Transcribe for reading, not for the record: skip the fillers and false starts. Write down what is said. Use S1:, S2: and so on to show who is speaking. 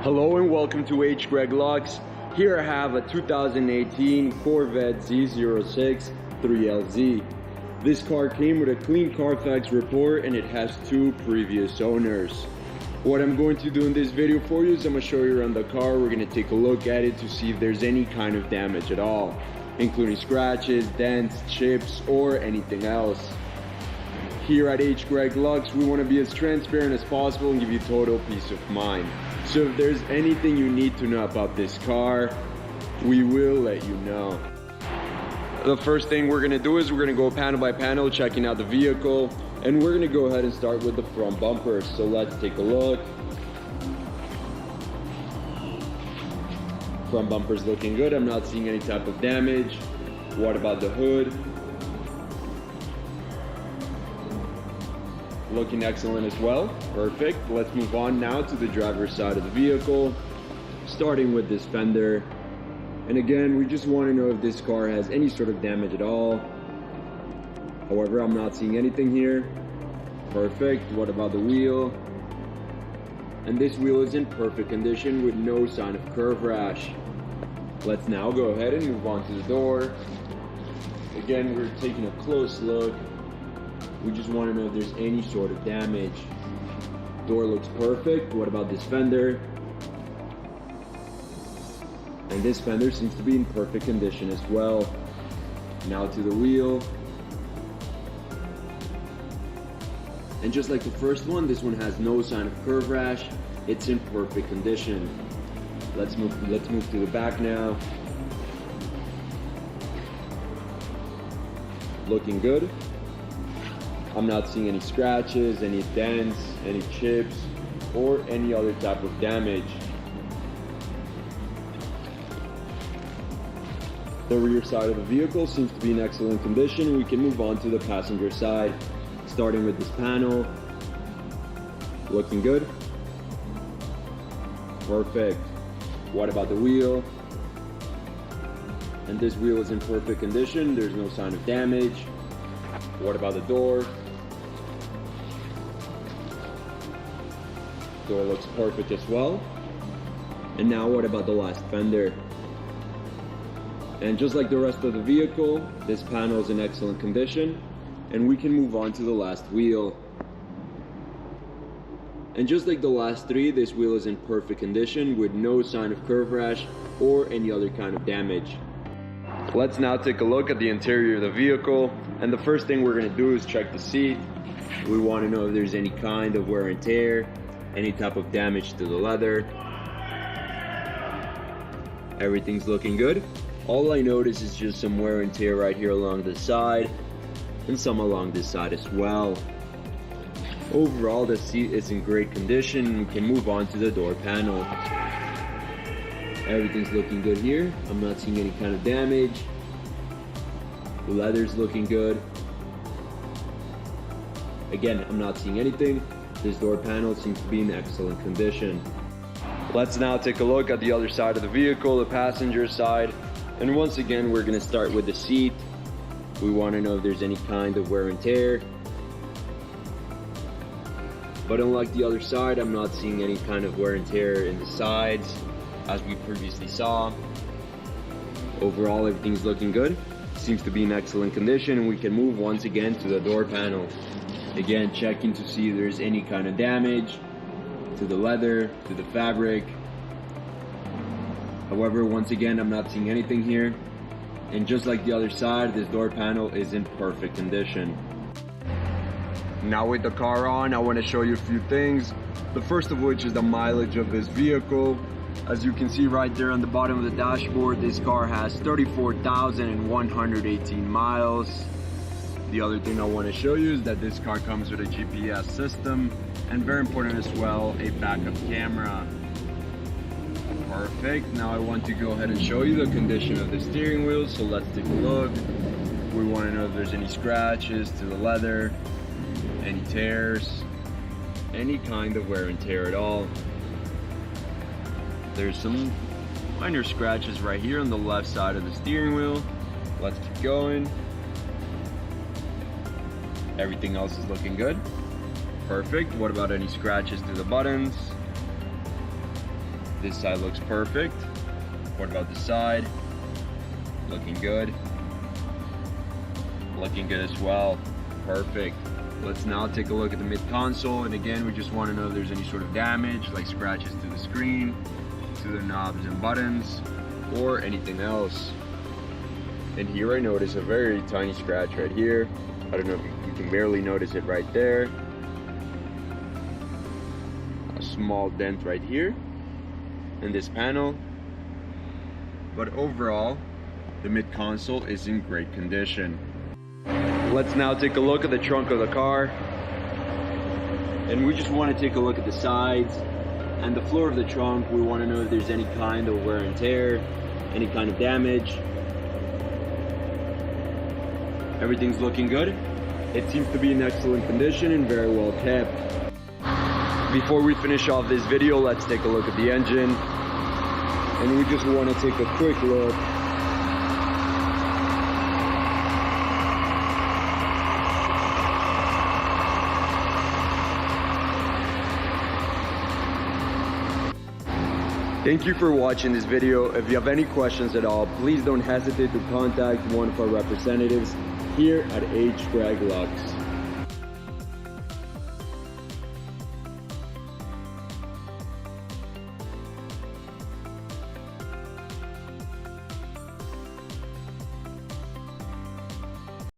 S1: Hello and welcome to H. Greg Lux. Here I have a 2018 Corvette Z06 3LZ. This car came with a clean Carfax report and it has 2 previous owners. What I'm going to do in this video for you is I'm going to show you around the car. We're going to take a look at it to see if there's any kind of damage at all, including scratches, dents, chips, or anything else. Here at H. Greg Lux, we want to be as transparent as possible and give you total peace of mind. So if there's anything you need to know about this car, we will let you know. The first thing we're going to do is we're going to go panel by panel checking out the vehicle, and we're going to go ahead and start with the front bumpers. So let's take a look. Front bumpers looking good. I'm not seeing any type of damage. What about the hood? Looking excellent as well. Perfect. Let's move on now to the driver's side of the vehicle, starting with this fender. And again, we just want to know if this car has any sort of damage at all. However, I'm not seeing anything here. Perfect. What about the wheel? And this wheel is in perfect condition with no sign of curve rash. Let's now go ahead and move on to the door. Again, we're taking a close look. We just want to know if there's any sort of damage. Door looks perfect. What about this fender? And this fender seems to be in perfect condition as well. Now to the wheel. And just like the first one, this one has no sign of curve rash. It's in perfect condition. Let's move to the back now. Looking good. I'm not seeing any scratches, any dents, any chips, or any other type of damage. The rear side of the vehicle seems to be in excellent condition. We can move on to the passenger side, starting with this panel. Looking good. Perfect. What about the wheel? And this wheel is in perfect condition. There's no sign of damage. What about the door? Door looks perfect as well. And now what about the last fender? And just like the rest of the vehicle, this panel is in excellent condition. And we can move on to the last wheel. And just like the last 3, this wheel is in perfect condition with no sign of curve rash or any other kind of damage. Let's now take a look at the interior of the vehicle. And the first thing we're going to do is check the seat. We want to know if there's any kind of wear and tear, any type of damage to the leather. Everything's looking good. All I notice is just some wear and tear right here along the side and some along this side as well. Overall, the seat is in great condition. We can move on to the door panel. Everything's looking good here. I'm not seeing any kind of damage. The leather's looking good. Again, I'm not seeing anything. This door panel seems to be in excellent condition. Let's now take a look at the other side of the vehicle, the passenger side. And once again, we're going to start with the seat. We want to know if there's any kind of wear and tear. But unlike the other side, I'm not seeing any kind of wear and tear in the sides, as we previously saw. Overall, everything's looking good. Seems to be in excellent condition, and we can move once again to the door panel. Again, checking to see if there's any kind of damage to the leather, to the fabric. However, once again, I'm not seeing anything here. And just like the other side, this door panel is in perfect condition. Now with the car on, I want to show you a few things. The first of which is the mileage of this vehicle. As you can see right there on the bottom of the dashboard, this car has 34,118 miles. The other thing I want to show you is that this car comes with a GPS system, and very important as well, a backup camera. Perfect. Now I want to go ahead and show you the condition of the steering wheel, so let's take a look. We want to know if there's any scratches to the leather, any tears, any kind of wear and tear at all. There's some minor scratches right here on the left side of the steering wheel. Let's keep going. Everything else is looking good. Perfect. What about any scratches to the buttons? This side looks perfect. What about the side? Looking good. Looking good as well. Perfect. Let's now take a look at the mid console, and again, we just want to know if there's any sort of damage, like scratches to the screen, to the knobs and buttons, or anything else. And here I notice a very tiny scratch right here. I don't know if you can barely notice it right there. A small dent right here in this panel. But overall, the mid console is in great condition. Let's now take a look at the trunk of the car. And we just want to take a look at the sides and the floor of the trunk. We want to know if there's any kind of wear and tear, any kind of damage. Everything's looking good. It seems to be in excellent condition and very well kept. Before we finish off this video, let's take a look at the engine. And we just want to take a quick look. Thank you for watching this video. If you have any questions at all, please don't hesitate to contact one of our representatives here at H. Greg Lux.